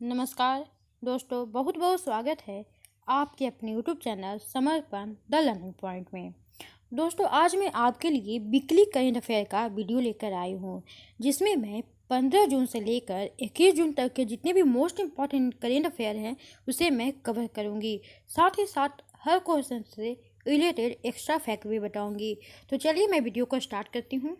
नमस्कार दोस्तों, बहुत बहुत स्वागत है आपके अपने YouTube चैनल समर्पण द लर्निंग पॉइंट में। दोस्तों, आज मैं आपके लिए वीकली करेंट अफेयर का वीडियो लेकर आई हूँ, जिसमें मैं 15 जून से लेकर 21 जून तक के जितने भी मोस्ट इम्पॉर्टेंट करेंट अफेयर हैं उसे मैं कवर करूँगी। साथ ही साथ हर क्वेश्चन से रिलेटेड एक्स्ट्रा फैक्ट भी बताऊँगी। तो चलिए मैं वीडियो को स्टार्ट करती हूँ।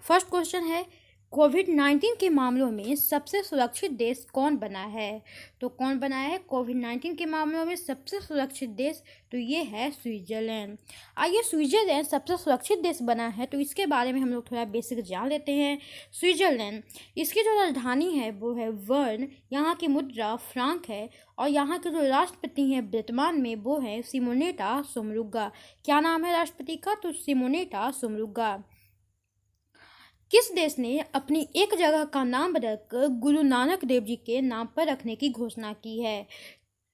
फर्स्ट क्वेश्चन है, कोविड-19 के मामलों में सबसे सुरक्षित देश कौन बना है? तो कौन बना है कोविड-19 के मामलों में सबसे सुरक्षित देश? तो ये है स्विट्ज़रलैंड। आइए, स्विट्ज़रलैंड सबसे सुरक्षित देश बना है तो इसके बारे में हम लोग थोड़ा बेसिक जान लेते हैं। स्विट्ज़रलैंड, इसकी जो राजधानी है वो है बर्न, यहाँ की मुद्रा फ्रांक है और यहाँ के जो राष्ट्रपति हैं वर्तमान में वो है सिमोनेटा सोमरुगा। क्या नाम है राष्ट्रपति का? तो सिमोनेटा सोमरुगा। किस देश ने अपनी एक जगह का नाम बदलकर गुरु नानक देव जी के नाम पर रखने की घोषणा की है?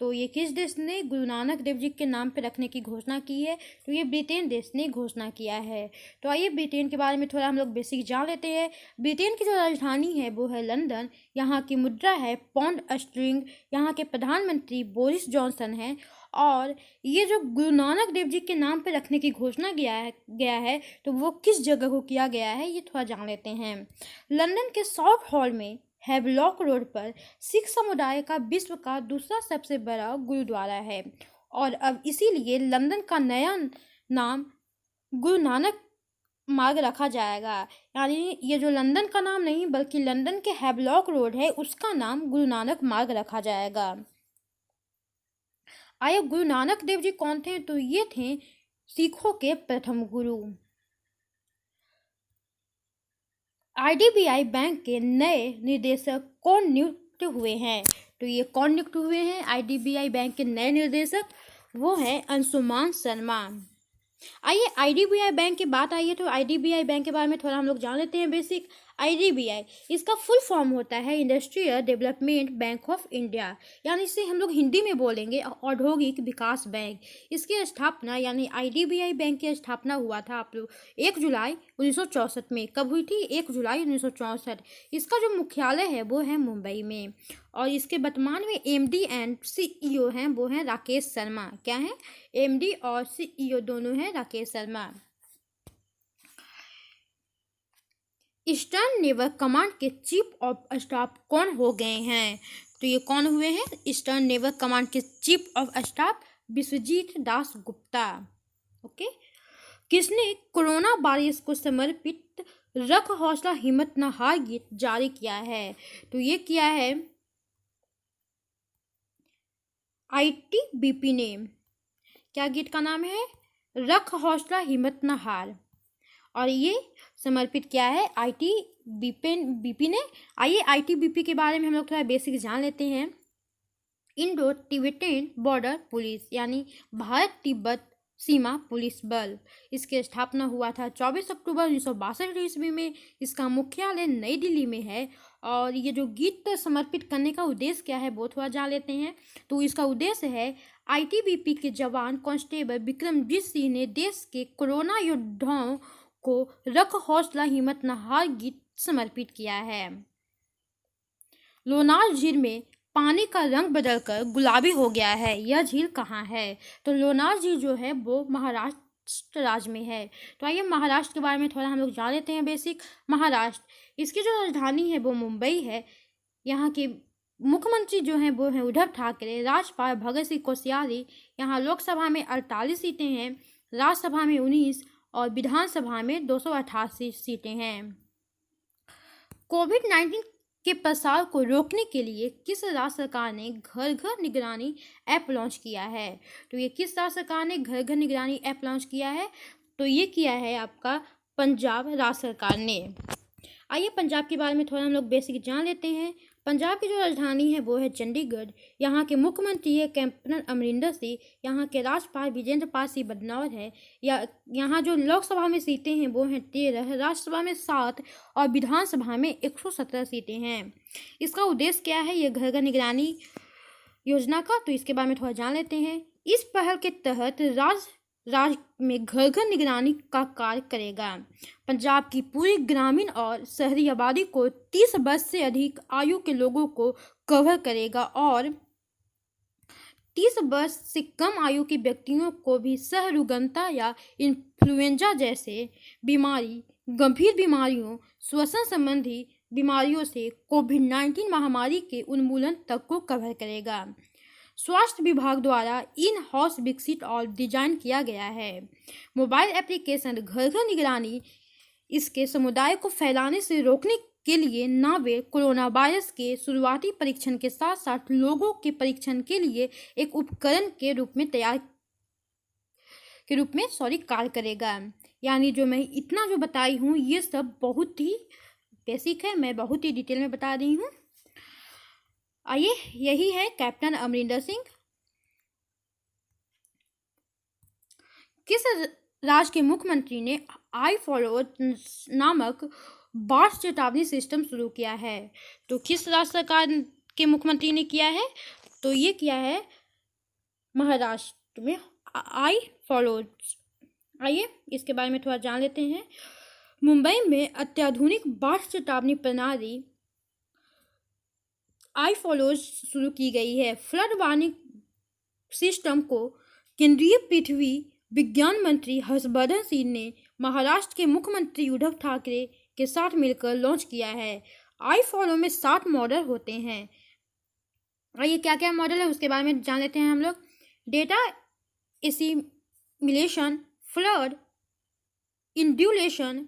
तो ये किस देश ने गुरु नानक देव जी के नाम पर रखने की घोषणा की है? तो ये ब्रिटेन देश ने घोषणा किया है। तो आइए ब्रिटेन के बारे में थोड़ा हम लोग बेसिक जान लेते हैं। ब्रिटेन की जो राजधानी है वो है लंदन, यहाँ की मुद्रा है पाउंड स्टर्लिंग, यहाँ के प्रधानमंत्री बोरिस जॉनसन हैं और ये जो गुरु नानक देव जी के नाम पर रखने की घोषणा गया है तो वो किस जगह को किया गया है ये थोड़ा जान लेते हैं। लंदन के साउथ हॉल में हैवलॉक रोड पर सिख समुदाय का विश्व का दूसरा सबसे बड़ा गुरुद्वारा है और अब इसीलिए लंदन का नया नाम गुरु नानक मार्ग रखा जाएगा। यानी ये जो लंदन का नाम नहीं बल्कि लंदन के हैवलॉक रोड है उसका नाम गुरु नानक मार्ग रखा जाएगा। आइए, गुरु नानक देव जी कौन थे? तो ये थे सिखों के प्रथम गुरु। आईडीबीआई बैंक के नए निदेशक कौन नियुक्त हुए हैं? तो ये कौन नियुक्त हुए हैं आईडीबीआई बैंक के नए निदेशक? वो है अंशुमान शर्मा। आइए आईडीबीआई बैंक की बात आई है तो आईडीबीआई बैंक के बारे में थोड़ा हम लोग जान लेते हैं बेसिक। आईडीबीआई, इसका फुल फॉर्म होता है industrial development bank of India, यानी इसे हम लोग हिंदी में बोलेंगे औद्योगिक विकास बैंक। इसकी स्थापना यानी आईडीबीआई बैंक की स्थापना हुआ था आप लोग 1 जुलाई 1964 में। कब हुई थी? 1 जुलाई 1964। इसका जो मुख्यालय है वो है मुंबई में और इसके वर्तमान में एमडी एंड सीईओ हैं वो हैं राकेश शर्मा। क्या है? एमडी और सीईओ दोनों हैं Rakesh Sharma. Eastern Naval Command के चीफ ऑफ स्टाफ कौन हो गए हैं? तो ये कौन हुए हैं ईस्टर्न नेवल कमांड के chief of staff? Vishwajit Das Gupta. Okay. किसने कोरोना वॉरियर्स को समर्पित रख हौसला हिम्मत न हार गीत जारी किया है? तो ये किया है आईटीबीपी ने। क्या गीत का नाम है? रख हौसला हिम्मत न हार, और ये समर्पित किया है आईटीबीपी ने। आइए आईटीबीपी के बारे में हम लोग थोड़ा बेसिक जान लेते हैं। इंडो तिब्बतन बॉर्डर पुलिस यानी भारत तिब्बत सीमा पुलिस बल, इसकी स्थापना हुआ था 24 अक्टूबर 1962 ईस्वी में। इसका मुख्यालय नई दिल्ली में है और ये जो गीत समर्पित करने का उद्देश्य क्या है वो थोड़ा जान लेते हैं। तो इसका उद्देश्य है आईटीबीपी के जवान कांस्टेबल विक्रमजीत सिंह ने देश के कोरोना योद्धाओं को रख हौसला हिम्मत न हार गीत समर्पित किया है। लोनार झील में पानी का रंग बदलकर गुलाबी हो गया है, यह झील कहाँ है? तो लोनार झील जो है वो महाराष्ट्र राज्य में है। तो आइए महाराष्ट्र के बारे में थोड़ा हम लोग जान लेते हैं बेसिक। महाराष्ट्र, इसकी जो राजधानी है वो मुंबई है। यहाँ के मुख्यमंत्री जो हैं वो हैं उद्धव ठाकरे। राज्यपाल भगत सिंह कोश्यारी। यहाँ लोकसभा में 48 सीटें हैं, राज्यसभा में 19 और विधानसभा में 288 सीटें हैं। कोविड-19 के प्रसार को रोकने के लिए किस राज्य सरकार ने घर घर निगरानी ऐप लॉन्च किया है? तो ये किस राज्य सरकार ने घर घर निगरानी ऐप लॉन्च किया है? तो ये किया है आपका पंजाब राज्य सरकार ने। आइए पंजाब के बारे में थोड़ा हम लोग बेसिक जान लेते हैं। पंजाब की जो राजधानी है वो है चंडीगढ़। यहाँ के मुख्यमंत्री है कैप्टन अमरिंदर सिंह। यहाँ के राज्यपाल विजेंद्र पाल सिंह बदनौर है। यहाँ जो लोकसभा में सीटें हैं वो हैं 13, राज्यसभा में 7 और विधानसभा में 117 सीटें हैं। इसका उद्देश्य क्या है ये घर घर निगरानी योजना का? तो इसके बारे में थोड़ा जान लेते हैं। इस पहल के तहत राज्य में घर घर निगरानी का कार्य करेगा। पंजाब की पूरी ग्रामीण और शहरी आबादी को 30 वर्ष से अधिक आयु के लोगों को कवर करेगा और 30 वर्ष से कम आयु के व्यक्तियों को भी सहरुगनता या इन्फ्लुएंजा जैसे बीमारी, गंभीर बीमारियों, श्वसन संबंधी बीमारियों से कोविड-19 महामारी के उन्मूलन तक को कवर करेगा। स्वास्थ्य विभाग द्वारा इन हाउस विकसित और डिजाइन किया गया है। मोबाइल एप्लीकेशन घर घर निगरानी इसके समुदाय को फैलाने से रोकने के लिए नोवेल कोरोना वायरस के शुरुआती परीक्षण के साथ साथ लोगों के परीक्षण के लिए एक उपकरण के रूप में कार्य करेगा। यानी जो मैं इतना जो बताई हूँ ये सब बहुत ही बेसिक है, मैं बहुत ही डिटेल में बता रही हूँ। आइए, यही है कैप्टन अमरिंदर सिंह। किस राज्य के मुख्यमंत्री ने आई फॉलो नामक बाढ़ चेतावनी सिस्टम शुरू किया है? तो किस राज्य सरकार के मुख्यमंत्री ने किया है? तो ये किया है महाराष्ट्र में आई फॉलो। आइए इसके बारे में थोड़ा जान लेते हैं। मुंबई में अत्याधुनिक बाढ़ चेतावनी प्रणाली आई फॉलोज शुरू की गई है। फ्लड वार्निंग सिस्टम को केंद्रीय पृथ्वी विज्ञान मंत्री हर्षवर्धन सिंह ने महाराष्ट्र के मुख्यमंत्री उद्धव ठाकरे के साथ मिलकर लॉन्च किया है। आई फॉलो में 7 मॉडल होते हैं। आइए क्या क्या मॉडल है उसके बारे में जान लेते हैं हम लोग। Data assimilation, flood inundation,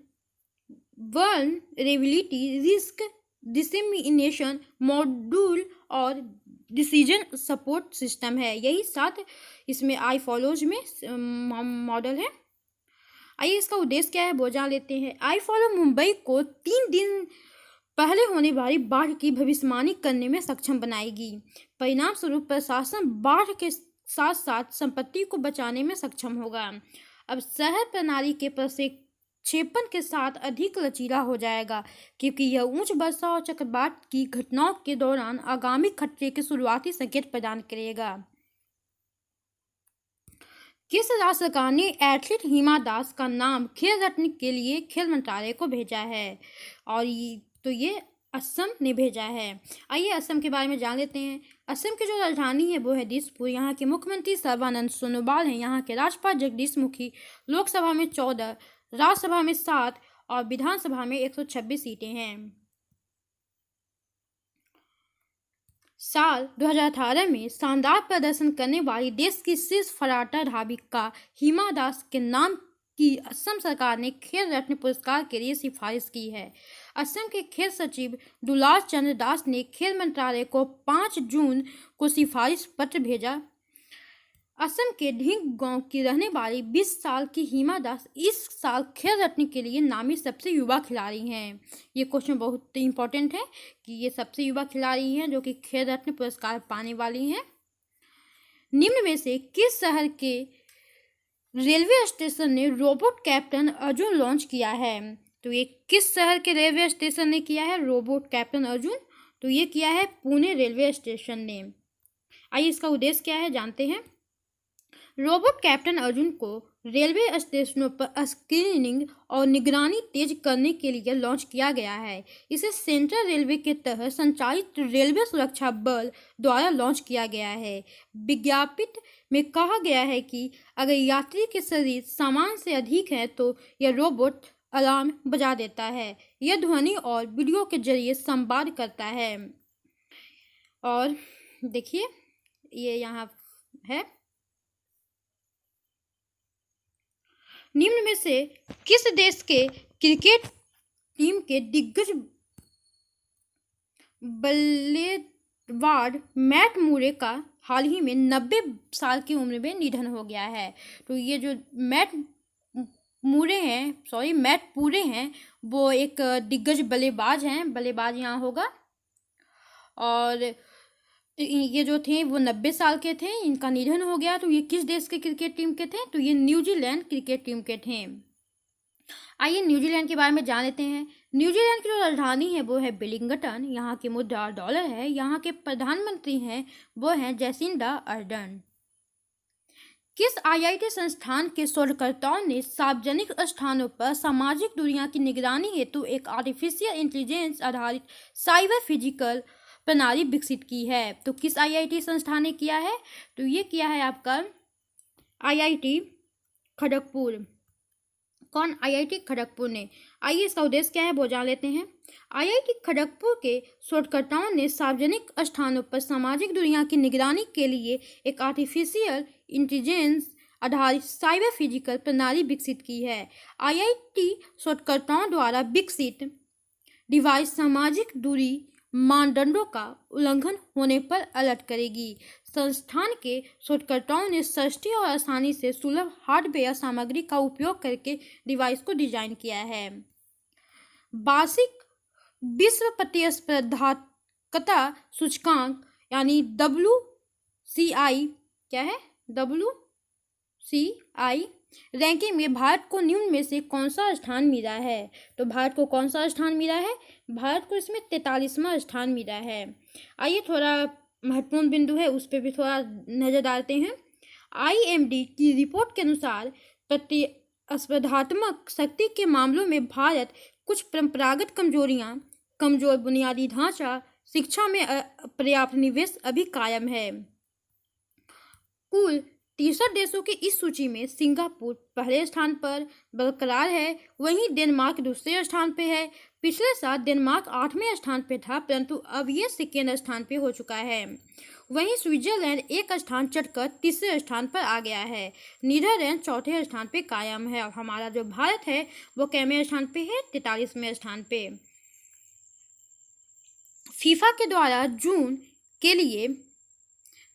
vulnerability, risk dissemination module और डिसीजन सपोर्ट सिस्टम है। यही 7 इसमें आई फॉलोज में मॉडल है। आइए इसका उद्देश्य क्या है वो जान लेते हैं। आई फॉलो मुंबई को 3 दिन पहले होने वाली बाढ़ की भविष्यवाणी करने में सक्षम बनाएगी। परिणाम स्वरूप प्रशासन बाढ़ के साथ साथ संपत्ति को बचाने में सक्षम होगा। अब शहर प्रणाली के प्रक्षेपण के साथ अधिक लचीला हो जाएगा क्योंकि यह उच्च वर्षा और चक्रवात की घटनाओं के दौरान आगामी खतरे के शुरुआती संकेत प्रदान करेगा। किस राज्य सरकार ने एथलीट हिमा दास का नाम खेल रत्न के लिए खेल मंत्रालय को भेजा है? और ये असम ने भेजा है। आइए असम के बारे में जान लेते हैं। असम की जो राजधानी है वो है दिसपुर। यहाँ के मुख्यमंत्री सर्बानंद सोनोवाल हैं। यहाँ के राज्यपाल जगदीश मुखी। लोकसभा में 14, राज्यसभा में 7 और विधानसभा में 126 सीटें हैं। साल 2018 में शानदार प्रदर्शन करने वाली देश की शीर्ष फराटा धाविका हिमा दास के नाम की असम सरकार ने खेल रत्न पुरस्कार के लिए सिफारिश की है। असम के खेल सचिव दुलार चंद्र दास ने खेल मंत्रालय को 5 जून को सिफारिश पत्र भेजा। असम के ढिंग गांव की रहने वाली 20 साल की हिमा दास इस साल खेल रत्न के लिए नामित सबसे युवा खिलाड़ी हैं। ये क्वेश्चन बहुत इंपॉर्टेंट है कि ये सबसे युवा खिलाड़ी हैं जो कि खेल रत्न पुरस्कार पाने वाली हैं। निम्न में से किस शहर के रेलवे स्टेशन ने रोबोट कैप्टन अर्जुन लॉन्च किया है? तो ये किस शहर के रेलवे स्टेशन ने किया है रोबोट कैप्टन अर्जुन? तो ये किया है पुणे रेलवे स्टेशन ने। आइए इसका उद्देश्य क्या है जानते हैं। रोबोट कैप्टन अर्जुन को रेलवे स्टेशनों पर स्क्रीनिंग और निगरानी तेज करने के लिए लॉन्च किया गया है। इसे सेंट्रल रेलवे के तहत संचालित रेलवे सुरक्षा बल द्वारा लॉन्च किया गया है। विज्ञप्ति में कहा गया है कि अगर यात्री के शरीर सामान से अधिक है तो यह रोबोट अलार्म बजा देता है। यह ध्वनि और वीडियो के जरिए संवाद करता है। और देखिए ये यहाँ है। निम्न में से किस देश के क्रिकेट टीम के दिग्गज बल्लेबाज मैट मूरे का हाल ही में 90 साल की उम्र में निधन हो गया है? तो ये जो मैट पूरे हैं वो एक दिग्गज बल्लेबाज हैं। बल्लेबाज यहाँ होगा। और ये जो थे वो 90 साल के थे, इनका निधन हो गया। तो ये किस देश के क्रिकेट टीम के थे? तो ये न्यूजीलैंड क्रिकेट टीम के थे। आइए न्यूजीलैंड के बारे में जान लेते हैं। न्यूजीलैंड की जो राजधानी है वो है वेलिंगटन। यहाँ की मुद्रा डॉलर है। यहाँ के प्रधानमंत्री हैं वो हैं जैसिंडा अर्डर्न। किस आईआईटी संस्थान के शोधकर्ताओं ने सार्वजनिक स्थानों पर सामाजिक दूरियां की निगरानी हेतु एक आर्टिफिशियल इंटेलिजेंस आधारित साइबर फिजिकल प्रणाली विकसित की है? तो किस आईआईटी संस्थान ने किया है? तो ये किया है आपका आईआईटी खड़गपुर। कौन? आईआईटी खड़गपुर ने। आइए इसका उद्देश्य क्या है वो जान लेते हैं। आईआईटी खड़गपुर के शोधकर्ताओं ने सार्वजनिक स्थानों पर सामाजिक दूरियां की निगरानी के लिए एक आर्टिफिशियल इंटेलिजेंस आधारित साइबर फिजिकल प्रणाली विकसित की है। आईआईटी शोधकर्ताओं द्वारा विकसित डिवाइस सामाजिक दूरी मानदंडों का उल्लंघन होने पर अलर्ट करेगी। संस्थान के शोधकर्ताओं ने सस्ती और आसानी से सुलभ हार्डवेयर सामग्री का उपयोग करके डिवाइस को डिजाइन किया है। वार्षिक विश्व प्रतिस्पर्धात्मकता सूचकांक यानी WCI क्या है? WCI रैंकिंग में भारत को निम्न में से कौन सा स्थान मिला है? तो भारत को कौन सा स्थान मिला है? भारत को इसमें 43वां स्थान मिला है। आइए थोड़ा महत्वपूर्ण बिंदु है उस पर भी थोड़ा नजर डालते हैं। IMD की रिपोर्ट के अनुसार प्रतिस्पर्धात्मक शक्ति के मामलों में भारत कुछ परंपरागत कमजोरियां, कमजोर बुनियादी ढांचा, शिक्षा में पर्याप्त निवेश अभी कायम है। कुल 63 देशों की इस सूची में सिंगापुर पहले स्थान पर बरकरार है, वहीं डेनमार्क दूसरे स्थान पे है। पिछले साल डेनमार्क 8वें स्थान पे था, परंतु अब ये सेकेंड स्थान पे हो चुका है। वहीं स्विट्जरलैंड एक स्थान चढ़कर तीसरे स्थान पर आ गया है। नीदरलैंड चौथे स्थान पे कायम है और हमारा जो भारत है वो कैवें स्थान पे है? 43वें स्थान पे। फीफा के द्वारा जून के लिए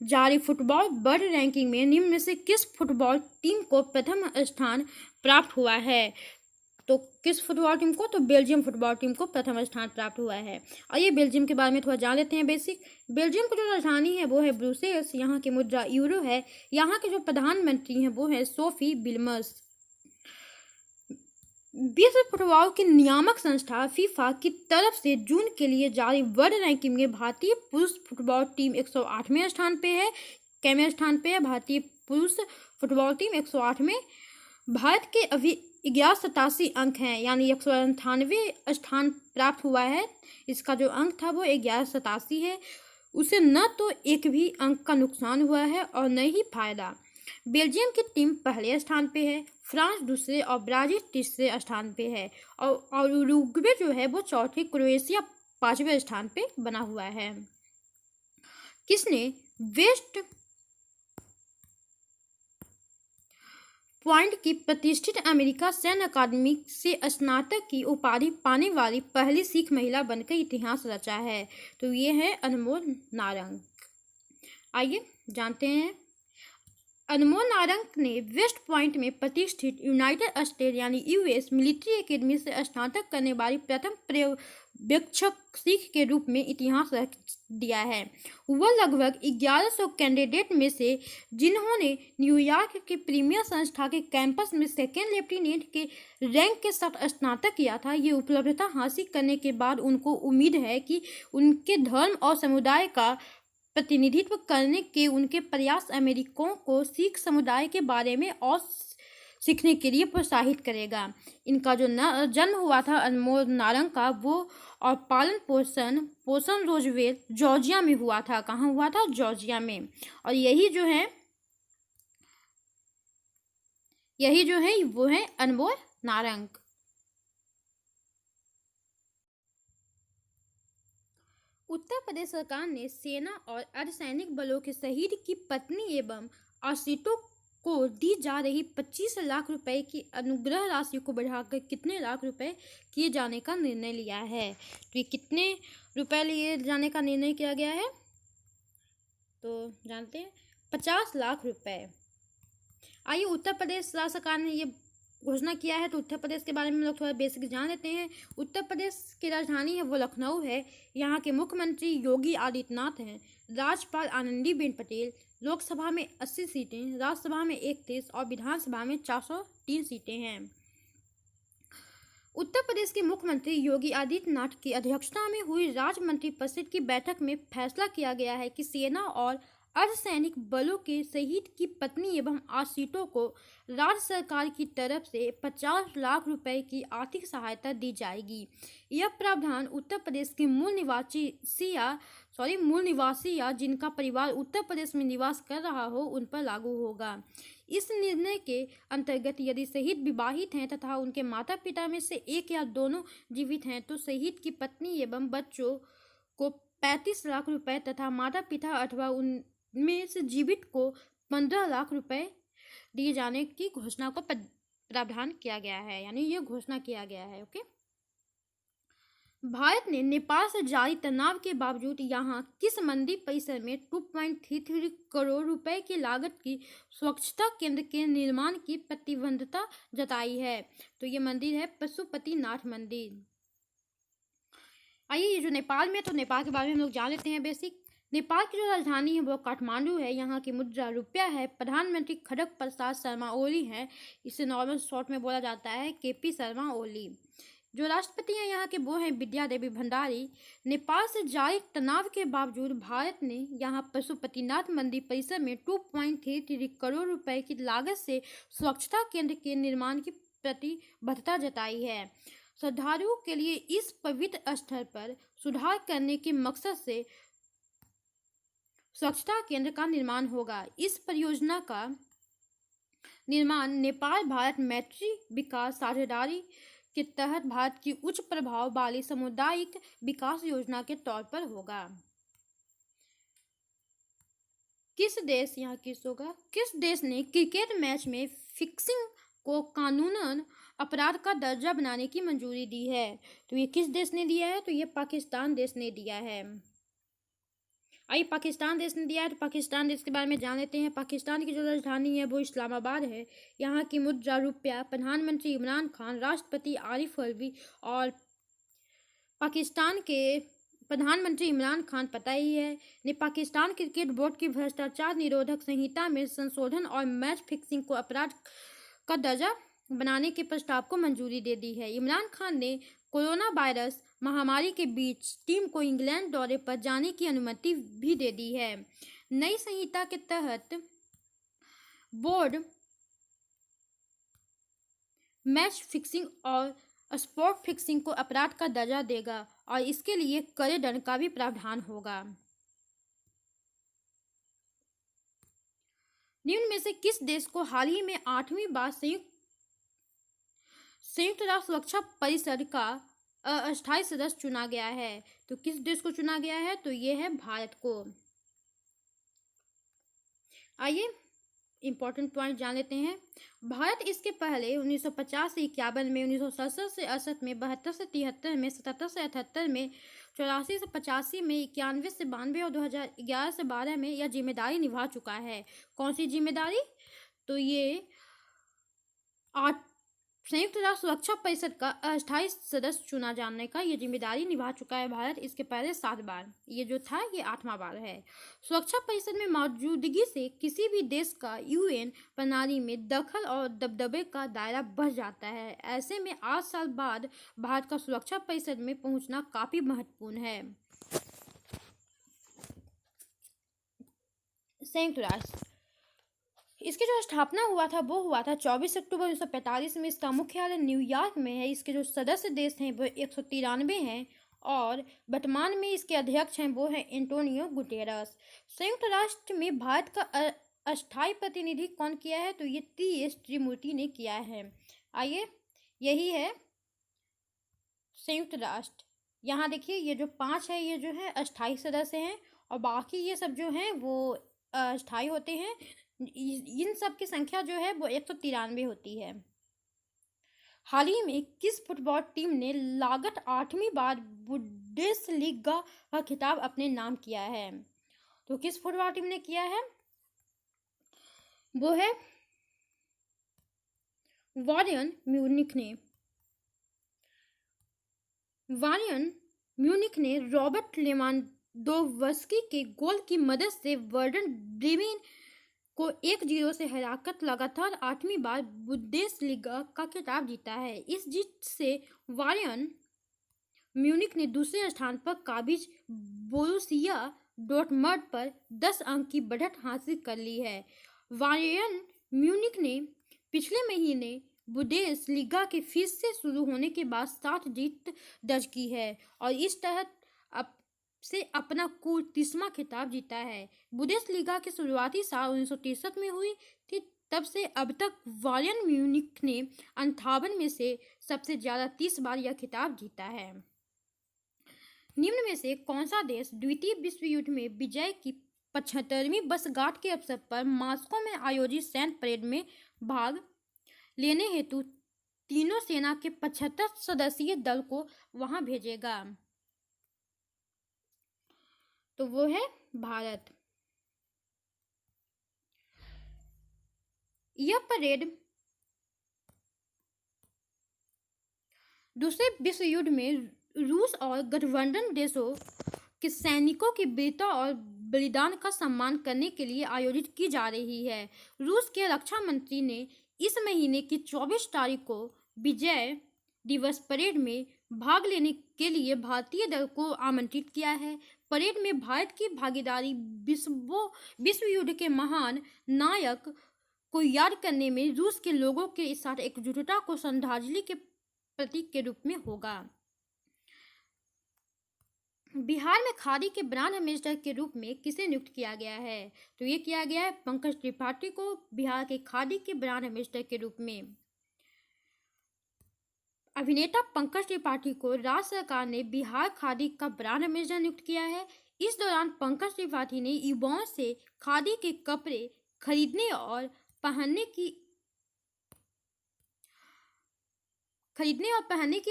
जारी फुटबॉल वर्ल्ड रैंकिंग में निम्न में से किस फुटबॉल टीम को प्रथम स्थान प्राप्त हुआ है? तो किस फुटबॉल टीम को? तो बेल्जियम फुटबॉल टीम को प्रथम स्थान प्राप्त हुआ है। और ये बेल्जियम के बारे में थोड़ा जान लेते हैं बेसिक। बेल्जियम की जो राजधानी है वो है ब्रुसेल्स, यहाँ की मुद्रा यूरो है, यहाँ के जो प्रधानमंत्री हैं वो है सोफी विल्मर्स। विश्व फुटबॉल की नियामक संस्था फीफा की तरफ से जून के लिए जारी वर्ल्ड रैंकिंग में भारतीय पुरुष फुटबॉल टीम 108वें स्थान पे है। कैवें स्थान पे है? भारतीय पुरुष फुटबॉल टीम 108वें। भारत के अभी 1187 अंक हैं, यानी 198 स्थान प्राप्त हुआ है। इसका जो अंक था वो 1187 है। उसे न तो एक भी अंक का नुकसान हुआ है और न ही फायदा। बेल्जियम की टीम पहले स्थान पे है, फ्रांस दूसरे और ब्राजील तीसरे स्थान पे है और उरुग्वे जो है वो चौथे, क्रोएशिया 5वें स्थान पे बना हुआ है। किसने वेस्ट पॉइंट की प्रतिष्ठित अमेरिका सैन्य अकादमी से स्नातक की उपाधि पाने वाली पहली सिख महिला बनकर इतिहास रचा है? तो ये है अनमोल नारंग। आइए जानते हैं। अनमोल नारंग ने वेस्ट पॉइंट में प्रतिष्ठित यूनाइटेड स्टेट यानी US मिलिट्री एकेडमी से स्नातक करने वाली प्रथम पर्यवेक्षक सिख के रूप में इतिहास रच दिया है। वह लगभग 1100 कैंडिडेट में से जिन्होंने न्यूयॉर्क के प्रीमियर संस्था के कैंपस में सेकेंड लेफ्टिनेंट के रैंक के साथ स्नातक किया था, ये उपलब्धता हासिल करने के बाद उनको उम्मीद है कि उनके धर्म और समुदाय का प्रतिनिधित्व करने के उनके प्रयास अमेरिकियों को सिख समुदाय के बारे में और सीखने के लिए प्रोत्साहित करेगा। इनका जो जन्म हुआ था अनमोल नारंग का, वो और पालन पोषण रोजवेल जॉर्जिया में हुआ था। कहाँ हुआ था? जॉर्जिया में। और यही जो है वो है अनमोल नारंग। उत्तर प्रदेश सरकार ने सेना और अर्धसैनिक बलों के शहीद की पत्नी एवं आश्रितों को दी जा रही 25 लाख रुपए की अनुग्रह राशि को बढ़ाकर कितने लाख रुपए किए जाने का निर्णय लिया है? तो ये कितने रुपए लिए जाने का निर्णय किया गया है? तो जानते हैं 50 लाख रुपए। आइए उत्तर प्रदेश राज्य सरकार ने ये घोषणा किया है, तो उत्तर प्रदेश के बारे में हम लोग थोड़ा बेसिक जान लेते हैं। उत्तर प्रदेश की राजधानी है वो लखनऊ है। यहाँ के मुख्यमंत्री योगी आदित्यनाथ हैं। राज्यपाल आनंदीबेन पटेल। लोकसभा में 80 सीटें, राज्यसभा में 31 और विधानसभा में 403 सीटें हैं। उत्तर प्रदेश के मुख्यमंत्री योगी आदित्यनाथ की अध्यक्षता में हुई राज्य मंत्रिपरिषद की बैठक में फैसला किया गया है कि सेना और अर्धसैनिक बलों के शहीद की पत्नी एवं आश्रितों को राज्य सरकार की तरफ से 50 लाख रुपए की आर्थिक सहायता दी जाएगी। यह प्रावधान उत्तर प्रदेश के मूल निवासी या जिनका परिवार उत्तर प्रदेश में निवास कर रहा हो उन पर लागू होगा। इस निर्णय के अंतर्गत यदि शहीद विवाहित हैं तथा उनके माता पिता में से एक या दोनों जीवित हैं तो शहीद की पत्नी एवं बच्चों को 35 लाख रुपए तथा माता पिता अथवा उनमें से जीवित को 15 लाख रुपए दिए जाने की घोषणा को प्रावधान किया गया है, यानी ये घोषणा किया गया है। ओके, भारत ने नेपाल से जारी तनाव के बावजूद यहाँ किस मंदिर परिसर में 2.33 करोड़ रुपए की लागत की स्वच्छता केंद्र के निर्माण की प्रतिबद्धता जताई है? तो ये मंदिर है पशुपतिनाथ मंदिर। आइए, ये जो नेपाल में, तो नेपाल के बारे में हम लोग जान लेते हैं बेसिक। नेपाल की जो राजधानी है वो काठमांडू है। यहाँ की मुद्रा रुपया है। प्रधानमंत्री खड़ग प्रसाद शर्मा ओली हैं। इसे नॉर्मल शॉर्ट में बोला जाता है केपी शर्मा ओली। जो राष्ट्रपति हैं यहाँ के वो हैं विद्या देवी भंडारी। नेपाल से जारी तनाव के बावजूद भारत ने यहाँ पशुपतिनाथ मंदिर परिसर में 2.33 करोड़ रुपए की लागत से स्वच्छता केंद्र के निर्माण की प्रतिबद्धता जताई है। श्रद्धालुओं के लिए इस पवित्र स्थल पर सुधार करने के मकसद से स्वच्छता केंद्र का निर्माण होगा। इस परियोजना का निर्माण नेपाल भारत मैत्री विकास साझेदारी के तहत भारत की उच्च प्रभाव वाली सामुदायिक विकास योजना के तौर पर होगा। किस देश ने क्रिकेट मैच में फिक्सिंग को कानूनन अपराध का दर्जा बनाने की मंजूरी दी है? तो ये किस देश ने दिया है? तो ये पाकिस्तान देश ने दिया है। आइए, पाकिस्तान देश ने दिया है तो पाकिस्तान देश के बारे में जान लेते हैं। पाकिस्तान की जो राजधानी है वो इस्लामाबाद है। यहाँ की मुद्रा रुपया। प्रधानमंत्री इमरान खान, राष्ट्रपति आरिफ अलवी और पाकिस्तान के प्रधानमंत्री इमरान खान पता ही है ने पाकिस्तान क्रिकेट बोर्ड की भ्रष्टाचार निरोधक संहिता में संशोधन और मैच फिक्सिंग को अपराध का दर्जा बनाने के प्रस्ताव को मंजूरी दे दी है। इमरान खान ने कोरोना वायरस महामारी के बीच टीम को इंग्लैंड दौरे पर जाने की अनुमति भी दे दी है। नई संहिता के तहत बोर्ड मैच फिक्सिंग और स्पॉट फिक्सिंग को अपराध का दर्जा देगा और इसके लिए कड़े दंड का भी प्रावधान होगा। निम्न में से किस देश को हाल ही में 8वीं बार संयुक्त राष्ट्र सुरक्षा परिषद का अस्थायी सदस्य चुना गया है? तो किस देश को चुना गया है? तो ये है भारत को। आइए, इंपॉर्टेंट पॉइंट जान लेते हैं। भारत इसके पहले 1950 से 51 में, 1967 से 68 में, 72 से 73 में, 77 से 78 में, 84 से 85 में, 91 से 92 और 2011 से 12 में यह जिम्मेदारी निभा चुका है। कौन सी जिम्मेदारी? तो ये संयुक्त राष्ट्र सुरक्षा परिषद का अस्थायी सदस्य चुना जाने का ये जिम्मेदारी निभा चुका है भारत। इसके पहले 7 बार, ये जो था ये 8वां बार है। सुरक्षा परिषद में मौजूदगी से किसी भी देश का यूएन प्रणाली में दखल और दबदबे का दायरा बढ़ जाता है। ऐसे में 8 साल बाद भारत का सुरक्षा परिषद में पहुंचना काफी महत्वपूर्ण है। संयुक्त राष्ट्र, इसकी जो स्थापना हुआ था वो हुआ था 24 अक्टूबर 1945 में। इसका मुख्यालय न्यूयॉर्क में है। इसके जो सदस्य देश हैं वो 193 हैं और वर्तमान में इसके अध्यक्ष हैं वो हैं एंटोनियो गुटेरस। संयुक्त राष्ट्र में भारत का अस्थायी प्रतिनिधि कौन किया है? तो ये टी.एस. त्रिमूर्ति ने किया है। आइए, यही है संयुक्त राष्ट्र। यहाँ देखिए, ये जो 5 है ये जो है अस्थायी सदस्य हैं और बाकी ये सब जो हैं वो अस्थायी होते हैं। इन सब की संख्या जो है वो 193 होती है। हाल ही में किस फुटबॉल टीम ने लागत 8वीं बार बुंडेसलीगा का खिताब अपने नाम किया है? तो किस फुटबॉल टीम ने किया है? वो है बायर्न म्यूनिख ने रॉबर्ट लेवांडोव्स्की के गोल की मदद से वर्डर ब्रेमेन को 1-0 से हराकर लगातार 8वीं बार बुंडेसलीगा का खिताब जीता है। इस जीत से बायर्न म्यूनिख ने दूसरे स्थान पर काबिज बोरुसिया डोर्टमंड पर 10 अंक की बढ़त हासिल कर ली है। बायर्न म्यूनिख ने पिछले महीने बुंदेसलीगा के फिर से शुरू होने के बाद 7 जीत दर्ज की है और इस तहत से अपना कुल 30वां खिताब जीता है। बुंदेसलीगा की शुरुआती साल 1963 में हुई थी। तब से अब तक बायर्न म्यूनिख ने 58 में से सबसे ज्यादा 30 बार यह खिताब जीता है। निम्न में से कौन सा देश द्वितीय विश्व युद्ध में विजय की 75वीं वर्षगांठ के अवसर पर मॉस्को में आयोजित सैन्य परेड में भाग लेने हेतु तीनों सेना के 75 सदस्यीय दल को वहां भेजेगा? तो वो है भारत। यह परेड दूसरे विश्व युद्ध में रूस और गठबंधन देशों के सैनिकों की वीरता और बलिदान का सम्मान करने के लिए आयोजित की जा रही है। रूस के रक्षा मंत्री ने इस महीने की 24 तारीख को विजय दिवस परेड में भाग लेने के लिए भारतीय दल को आमंत्रित किया है। परेड में भारत की भागीदारी विश्व युद्ध के महान नायक को याद करने में रूस के लोगों के साथ एकजुटता को श्रद्धांजलि के प्रतीक के रूप में होगा। बिहार में खादी के ब्रांड एम्बेसडर के रूप में किसे नियुक्त किया गया है? तो ये किया गया है पंकज त्रिपाठी को बिहार के खादी के ब्रांड एम्बेसडर के रूप में। अभिनेता पंकज त्रिपाठी को राज्य सरकार ने बिहार खादी का ब्रांड एम्बेसडर नियुक्त किया है। इस दौरान पंकज त्रिपाठी ने युवाओं से खादी के कपड़े खरीदने और पहनने की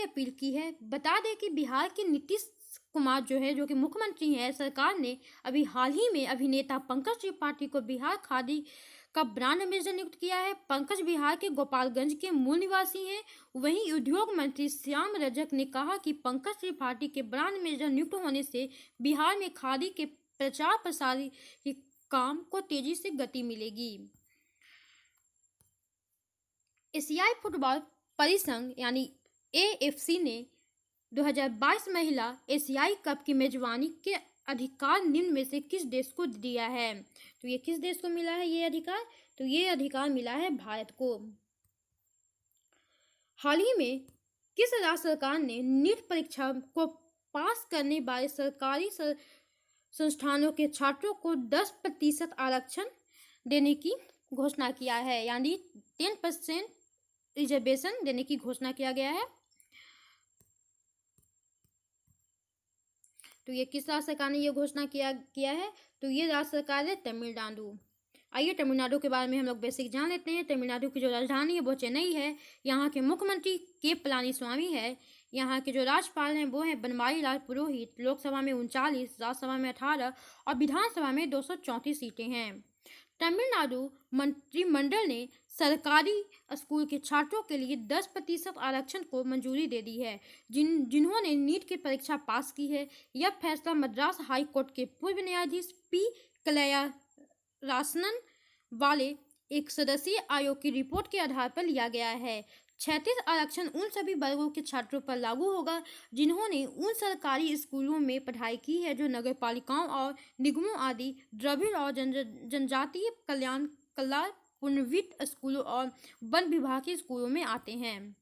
अपील की है। बता दें कि बिहार के नीतीश कुमार जो कि मुख्यमंत्री हैं, सरकार ने अभी हाल ही में अभिनेता पंकज त्रिपाठी को बिहार खादी का ब्रांड एम्बेसडर नियुक्त किया है। पंकज बिहार के गोपालगंज के मूल निवासी हैं। वहीं उद्योग मंत्री श्याम रजक ने कहा कि पंकज त्रिपाठी के ब्रांड एम्बेसडर नियुक्त होने से बिहार में खादी के प्रचार प्रसार के काम को तेजी से गति मिलेगी। एशियाई फुटबॉल परिसंघ यानी AFC ने 2022 महिला एशियाई कप की मेजबानी के अधिकार निम्न में से किस देश को दिया है? तो ये किस देश को मिला है ये अधिकार? तो ये अधिकार मिला है भारत को। हाल ही में किस राज्य सरकार ने नीट परीक्षा को पास करने वाले सरकारी संस्थानों के छात्रों को 10% आरक्षण देने की घोषणा किया है, यानी 10% रिजर्वेशन देने की घोषणा किया गया है? तो ये किस राज्य सरकार ने ये घोषणा किया है? तो ये राज्य सरकार है तमिलनाडु। आइए तमिलनाडु के बारे में हम लोग बेसिक जान लेते हैं। तमिलनाडु की जो राजधानी है वो चेन्नई है। यहाँ के मुख्यमंत्री के पलानीस्वामी है। यहाँ के जो राज्यपाल हैं वो हैं बनवारीलाल पुरोहित। लोकसभा में 39, राज्यसभा में 18 और विधानसभा में 234 सीटें हैं। तमिलनाडु मंत्रिमंडल ने सरकारी स्कूल के छात्रों के लिए 10% आरक्षण को मंजूरी दे दी है जिन्होंने नीट की परीक्षा पास की है। यह फैसला मद्रास हाई कोर्ट के पूर्व न्यायाधीश P. कलैयारासनन वाले एक सदस्यीय आयोग की रिपोर्ट के आधार पर लिया गया है। 36 आरक्षण उन सभी वर्गों के छात्रों पर लागू होगा जिन्होंने उन सरकारी स्कूलों में पढ़ाई की है जो नगर पालिकाओं और निगमों आदि द्रविड़ और जनजातीय कल्याण पुनर्वित्त स्कूलों और वन विभाग के स्कूलों में आते हैं।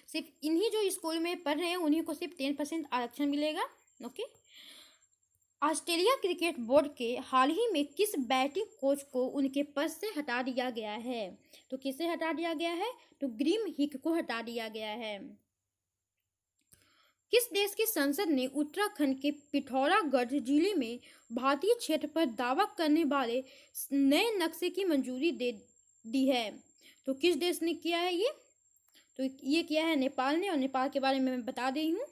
सिर्फ इन्हीं जो स्कूल में पढ़ रहे हैं उन्हीं को सिर्फ 10% आरक्षण मिलेगा। ओके। ऑस्ट्रेलिया क्रिकेट बोर्ड के हाल ही में किस बैटिंग कोच को उनके पद से हटा दिया गया है? तो किसे हटा दिया गया है? तो ग्रीम हिक को हटा दिया गया है। किस देश की संसद ने उत्तराखंड के पिथौरागढ़ जिले में भारतीय क्षेत्र पर दावा करने वाले नए नक्शे की मंजूरी दे दी है? तो किस देश ने किया है ये? तो ये किया है नेपाल ने, और नेपाल के बारे में मैं बता रही हूँ।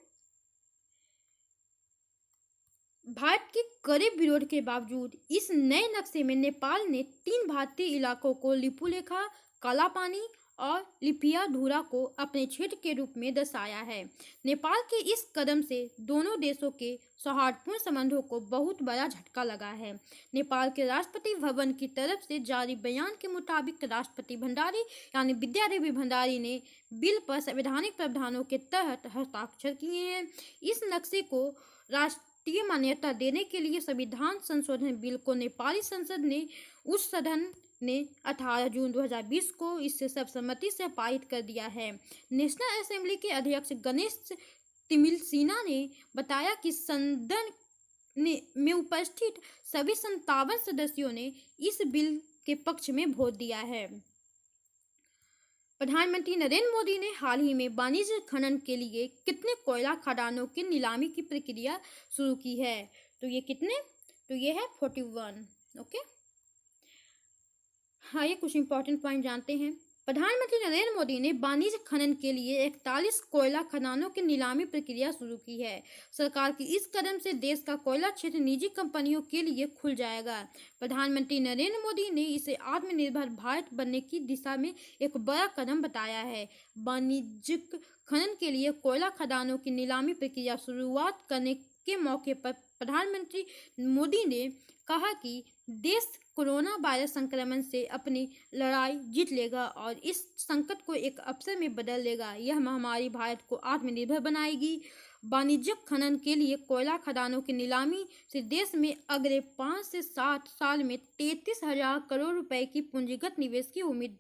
भारत के कड़े विरोध के बावजूद इस नए नक्शे में नेपाल ने 3 भारतीय इलाकों को लिपुलेखा, कालापानी और लिपियाधुरा को अपने क्षेत्र के रूप में दर्शाया है। नेपाल के इस कदम से दोनों देशों के सौहार्दपूर्ण संबंधों को बहुत बड़ा झटका लगा है। नेपाल के राष्ट्रपति भवन की तरफ से जारी बयान के मुताबिक राष्ट्रपति भंडारी यानी विद्यादेवी भंडारी ने बिल पर संवैधानिक प्रावधानों के तहत हस्ताक्षर किए हैं। इस नक्शे को राष्ट्रीय मान्यता देने के लिए संविधान संशोधन बिल को नेपाली संसद ने उस सदन ने 18 जून 2020 को इसे सर्वसम्मति से पारित कर दिया है। नेशनल असेंबली के अध्यक्ष गणेश तिमिलसिना ने बताया कि सदन में उपस्थित सभी 57 सदस्यों ने इस बिल के पक्ष में वोट दिया है। प्रधानमंत्री नरेंद्र मोदी ने हाल ही में वाणिज्य खनन के लिए कितने कोयला खदानों की नीलामी की प्रक्रिया शुरू की है? तो ये कितने? तो ये है 41। ओके, हाँ, ये कुछ इंपॉर्टेंट पॉइंट जानते हैं। प्रधानमंत्री नरेंद्र मोदी ने वाणिज्य खनन के लिए 41 कोयला खदानों की नीलामी प्रक्रिया शुरू की है। सरकार की इस कदम से देश का कोयला क्षेत्र निजी कंपनियों के लिए खुल जाएगा। प्रधानमंत्री नरेंद्र मोदी ने इसे आत्मनिर्भर भारत बनने की दिशा में एक बड़ा कदम बताया है। वाणिज्यिक खनन के लिए कोयला खदानों की नीलामी प्रक्रिया शुरुआत करने के मौके पर प्रधानमंत्री मोदी ने कहा कि देश कोरोना वायरस संक्रमण से अपनी लड़ाई जीत लेगा और इस संकट को एक अवसर में बदल लेगा। यह महामारी भारत को आत्मनिर्भर बनाएगी। वाणिज्यिक खनन के लिए कोयला खदानों की नीलामी से देश में अगले 5 से 7 साल में 33,000 करोड़ रुपए की पूंजीगत निवेश की उम्मीद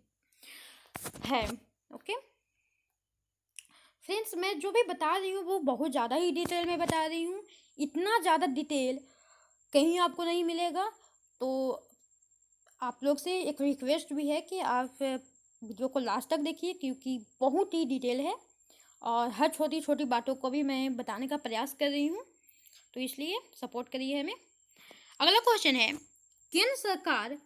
है। ओके फ्रेंड्स, मैं जो भी बता रही हूँ वो बहुत ज़्यादा ही डिटेल में बता रही हूँ। इतना ज़्यादा डिटेल कहीं आपको नहीं मिलेगा। तो आप लोग से एक रिक्वेस्ट भी है कि आप वीडियो को लास्ट तक देखिए, क्योंकि बहुत ही डिटेल है और हर छोटी छोटी बातों को भी मैं बताने का प्रयास कर रही हूँ, तो इसलिए सपोर्ट करिए हमें। अगला क्वेश्चन है, केंद्र सरकार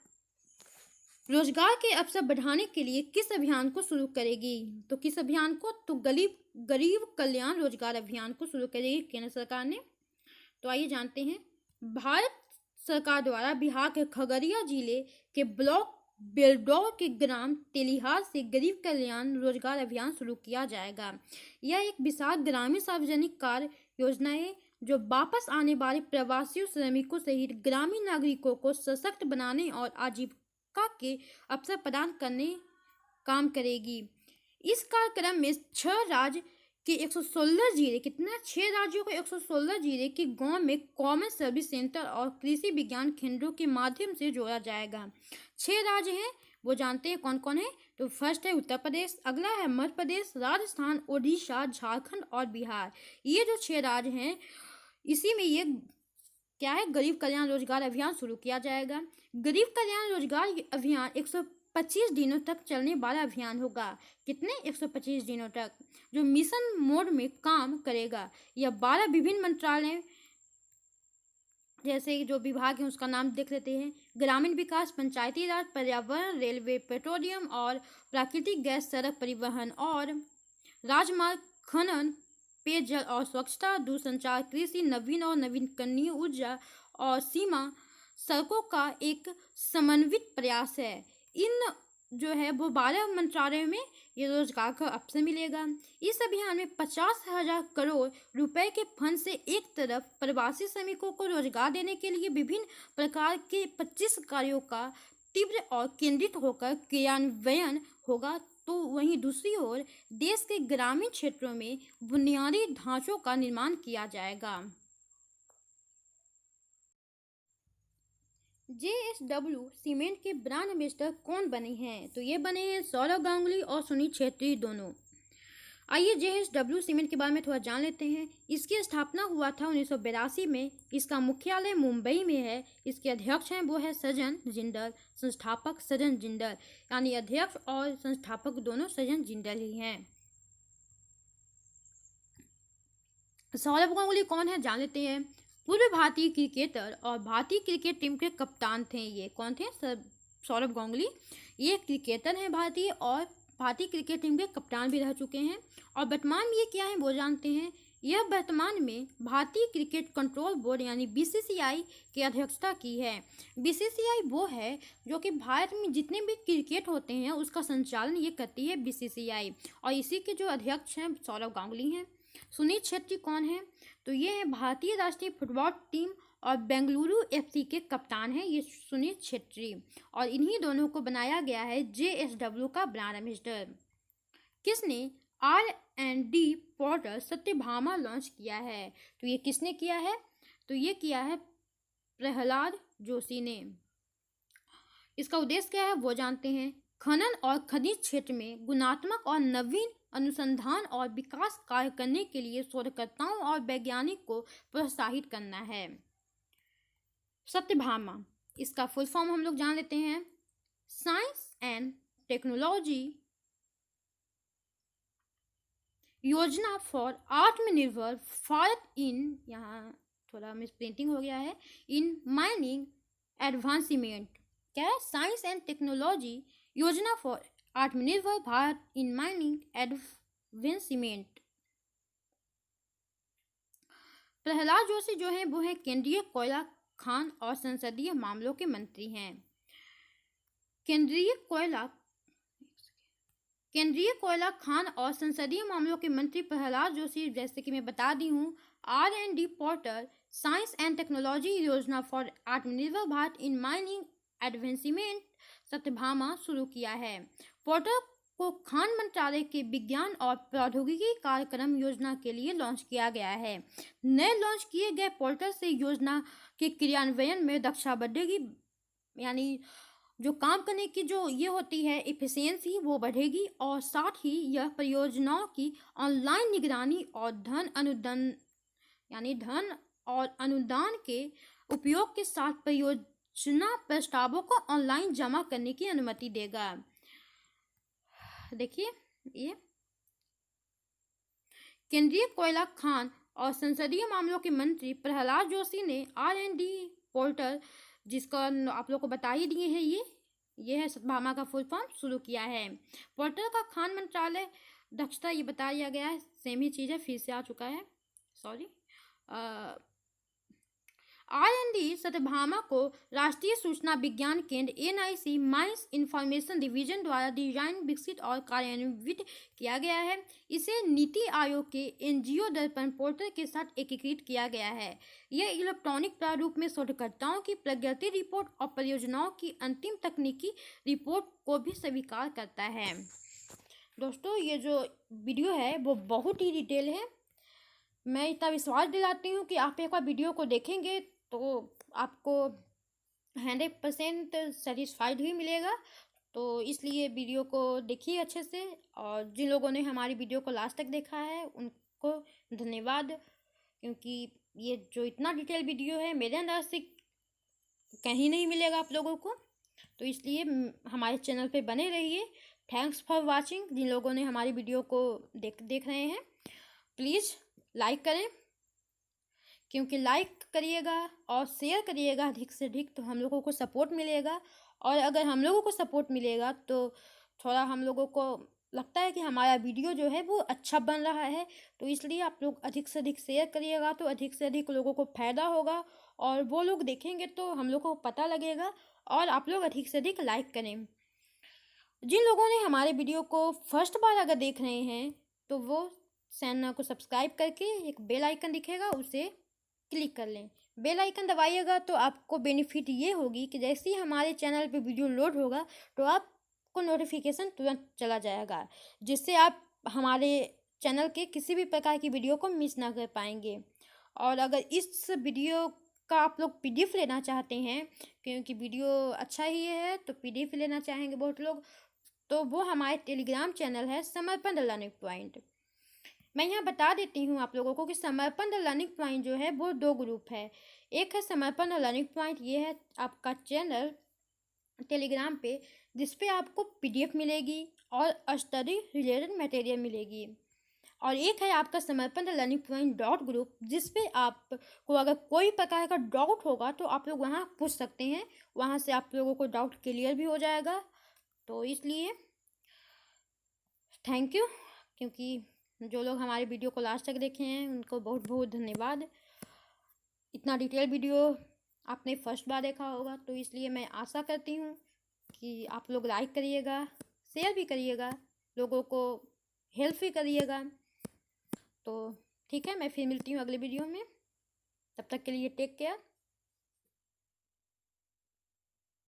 रोजगार के अवसर बढ़ाने के लिए किस अभियान को शुरू करेगी? तो किस अभियान को? तो गरीब कल्याण रोजगार अभियान को शुरू करेगी केंद्र सरकार ने। तो आइए जानते हैं। भारत सरकार द्वारा बिहार के खगड़िया जिले के ब्लॉक बेलडौर के ग्राम तेलिहार से गरीब कल्याण रोजगार अभियान शुरू किया जाएगा। यह एक विशाल ग्रामीण सार्वजनिक कार्य योजना है जो वापस आने वाले प्रवासियों, श्रमिकों सहित ग्रामीण नागरिकों को सशक्त बनाने और आजीविका के अवसर प्रदान करने काम करेगी। इस कार्यक्रम में 6 राज्य के 116 जिले, कितना? 6 राज्यों के 116 जिले के गांव में कॉमन सर्विस सेंटर और कृषि विज्ञान केंद्रों के माध्यम से जोड़ा जाएगा। 6 राज्य हैं, वो जानते हैं कौन कौन है। तो फर्स्ट है उत्तर प्रदेश, अगला है मध्य प्रदेश, राजस्थान, ओडिशा, झारखंड और बिहार। ये जो 6 राज्य हैं, इसी में ये क्या है, गरीब कल्याण रोजगार अभियान शुरू किया जाएगा। गरीब कल्याण रोजगार अभियान 125 दिनों तक चलने वाला अभियान होगा। कितने? 125 दिनों तक, जो मिशन मोड में काम करेगा। यह 12 विभिन्न मंत्रालय, जैसे जो विभाग है उसका नाम देख लेते हैं। ग्रामीण विकास, पंचायती राज, पर्यावरण, रेलवे, पेट्रोलियम और प्राकृतिक गैस, सड़क परिवहन और राजमार्ग, खनन, पेयजल और स्वच्छता, दूरसंचार, कृषि, नवीन और नवीकरणीय ऊर्जा और सीमा सड़कों का एक समन्वित प्रयास है। इन जो है वो 12 मंत्रालयों में ये रोजगार का अवसर मिलेगा। इस अभियान में 50,000 करोड़ रुपए के फंड से एक तरफ प्रवासी श्रमिकों को रोजगार देने के लिए विभिन्न प्रकार के 25 कार्यों का तीव्र और केंद्रित होकर क्रियान्वयन होगा, तो वहीं दूसरी ओर देश के ग्रामीण क्षेत्रों में बुनियादी ढांचों का निर्माण किया जाएगा। JSW सीमेंट के ब्रांड एम्बेसडर कौन बने हैं? तो ये बने हैं सौरव गांगुली और सुनील छेत्री दोनों। आइए JSW सीमेंट के बारे में थोड़ा जान लेते हैं। इसकी स्थापना हुआ था 1982 में। इसका मुख्यालय मुंबई में है। इसके अध्यक्ष हैं वो है सज्जन जिंदल, संस्थापक सज्जन जिंदल, यानी अध्यक्ष और संस्थापक दोनों सज्जन जिंदल ही हैं। सौरव गांगुली कौन है, जान लेते हैं। पूर्व भारतीय क्रिकेटर और भारतीय क्रिकेट टीम के कप्तान थे। ये कौन थे? सौरव गांगुली। ये क्रिकेटर हैं भारतीय और भारतीय क्रिकेट टीम के कप्तान भी रह चुके हैं। और वर्तमान में ये क्या है वो जानते हैं। यह वर्तमान में भारतीय क्रिकेट कंट्रोल बोर्ड यानी BCCI की अध्यक्षता की है। BCCI वो है जो कि भारत में जितने भी क्रिकेट होते हैं उसका संचालन ये करती है BCCI, और इसी के जो अध्यक्ष हैं सौरव गांगुली हैं। सुनील छेत्री कौन है? तो ये है भारतीय राष्ट्रीय फुटबॉल टीम और बेंगलुरु FC के कप्तान हैं ये सुनील छेत्री, और इन्हीं दोनों को बनाया गया है JSW का ब्रांड एम्बेसडर। किसने R&D पोर्टल सत्यभामा लॉन्च किया है? तो ये किसने किया है? तो ये किया है प्रहलाद जोशी ने। इसका उद्देश्य क्या है वो जानते हैं। खनन और खनिज क्षेत्र में गुणात्मक और नवीन अनुसंधान और विकास कार्य करने के लिए शोधकर्ताओं और वैज्ञानिक को प्रोत्साहित करना है। सत्यभामा, इसका फुल फॉर्म हम लोग जान लेते हैं। साइंस एंड टेक्नोलॉजी योजना फॉर आत्मनिर्भर भारत इन, यहाँ थोड़ा मिसप्रिंटिंग हो गया है, इन माइनिंग एडवांसमेंट। क्या है? साइंस एंड टेक्नोलॉजी योजना फॉर आत्मनिर्भर Bharat in mining advancement. Prahlad Joshi जो है वो है केंद्रीय कोयला खान और संसदीय मामलों के मंत्री हैं। केंद्रीय कोयला खान और संसदीय मामलों के मंत्री प्रहलाद जोशी, जैसे कि मैं बता दी हूँ, R&D portal science and technology योजना फॉर आत्मनिर्भर Bharat in mining advancement Satyabhama शुरू किया है। पोर्टल को खान मंत्रालय के विज्ञान और प्रौद्योगिकी कार्यक्रम योजना के लिए लॉन्च किया गया है। नए लॉन्च किए गए पोर्टल से योजना के क्रियान्वयन में दक्षता बढ़ेगी, यानी जो काम करने की जो ये होती है इफिशियंसी वो बढ़ेगी, और साथ ही यह परियोजनाओं की ऑनलाइन निगरानी और धन अनुदान के उपयोग के साथ परियोजना प्रस्तावों को ऑनलाइन जमा करने की अनुमति देगा। देखिए, ये केंद्रीय कोयला खान और संसदीय मामलों के मंत्री प्रहलाद जोशी ने R&D पोर्टल, जिसका आप लोग को बता ही दिए हैं, ये है सत्यभामा का फुल फॉर्म, शुरू किया है। पोर्टल का खान मंत्रालय दक्षता ये बताया गया है, सेम ही चीज़ है, फिर से आ चुका है, सॉरी। R&D सत्यभामा को राष्ट्रीय सूचना विज्ञान केंद्र NIC माइंस इंफॉर्मेशन डिवीजन द्वारा डिजाइन, विकसित और कार्यान्वित किया गया है। इसे नीति आयोग के NGO दर्पण पोर्टल के साथ एकीकृत किया गया है। यह इलेक्ट्रॉनिक प्रारूप में शोधकर्ताओं की प्रगति रिपोर्ट और परियोजनाओं की अंतिम तकनीकी रिपोर्ट को भी स्वीकार करता है। दोस्तों, ये जो वीडियो है वो बहुत ही डिटेल है। मैं इतना विश्वास दिलाती हूँ कि आप एक बार वीडियो को देखेंगे तो आपको 100% सेटिस्फाइड ही मिलेगा। तो इसलिए वीडियो को देखिए अच्छे से, और जिन लोगों ने हमारी वीडियो को लास्ट तक देखा है उनको धन्यवाद, क्योंकि ये जो इतना डिटेल वीडियो है मेरे अंदाज से कहीं नहीं मिलेगा आप लोगों को। तो इसलिए हमारे चैनल पे बने रहिए। Thanks for watching. जिन लोगों ने हमारी वीडियो को देख रहे हैं, प्लीज़ लाइक करें, क्योंकि लाइक करिएगा और शेयर करिएगा अधिक से अधिक तो हम लोगों को सपोर्ट मिलेगा, और अगर हम लोगों को सपोर्ट मिलेगा तो थोड़ा हम लोगों को लगता है कि हमारा वीडियो जो है वो अच्छा बन रहा है। तो इसलिए आप लोग अधिक से अधिक शेयर करिएगा तो अधिक से अधिक लोगों को फ़ायदा होगा, और वो लोग देखेंगे तो हम लोग को पता लगेगा, और आप लोग अधिक से अधिक लाइक करें। जिन लोगों ने हमारे वीडियो को फर्स्ट बार अगर देख रहे हैं तो वो चैनल को सब्सक्राइब करके एक बेल आइकन दिखेगा, उसे क्लिक कर लें। बेल आइकन दबाइएगा तो आपको बेनिफिट ये होगी कि जैसे ही हमारे चैनल पे वीडियो लोड होगा तो आपको नोटिफिकेशन तुरंत चला जाएगा, जिससे आप हमारे चैनल के किसी भी प्रकार की वीडियो को मिस ना कर पाएंगे। और अगर इस वीडियो का आप लोग PDF लेना चाहते हैं, क्योंकि वीडियो अच्छा ही है तो PDF लेना चाहेंगे बहुत लोग, तो वो हमारे टेलीग्राम चैनल है समर्पण द लर्निंग पॉइंट। मैं यहाँ बता देती हूँ आप लोगों को कि समर्पण द लर्निंग पॉइंट जो है वो 2 ग्रुप है। एक है समर्पण द लर्निंग पॉइंट, ये है आपका चैनल टेलीग्राम पे, जिसपे आपको PDF मिलेगी और स्टडी रिलेटेड मटेरियल मिलेगी। और एक है आपका समर्पण द लर्निंग पॉइंट .ग्रुप, जिसपे आपको अगर कोई प्रकार का डाउट होगा तो आप लोग वहाँ पूछ सकते हैं, वहाँ से आप लोगों को डाउट क्लियर भी हो जाएगा। तो इसलिए थैंक यू, क्योंकि जो लोग हमारे वीडियो को लास्ट तक देखे हैं उनको बहुत बहुत धन्यवाद। इतना डिटेल वीडियो आपने फर्स्ट बार देखा होगा, तो इसलिए मैं आशा करती हूँ कि आप लोग लाइक करिएगा, शेयर भी करिएगा, लोगों को हेल्प भी करिएगा। तो ठीक है, मैं फिर मिलती हूँ अगले वीडियो में। तब तक के लिए टेक केयर।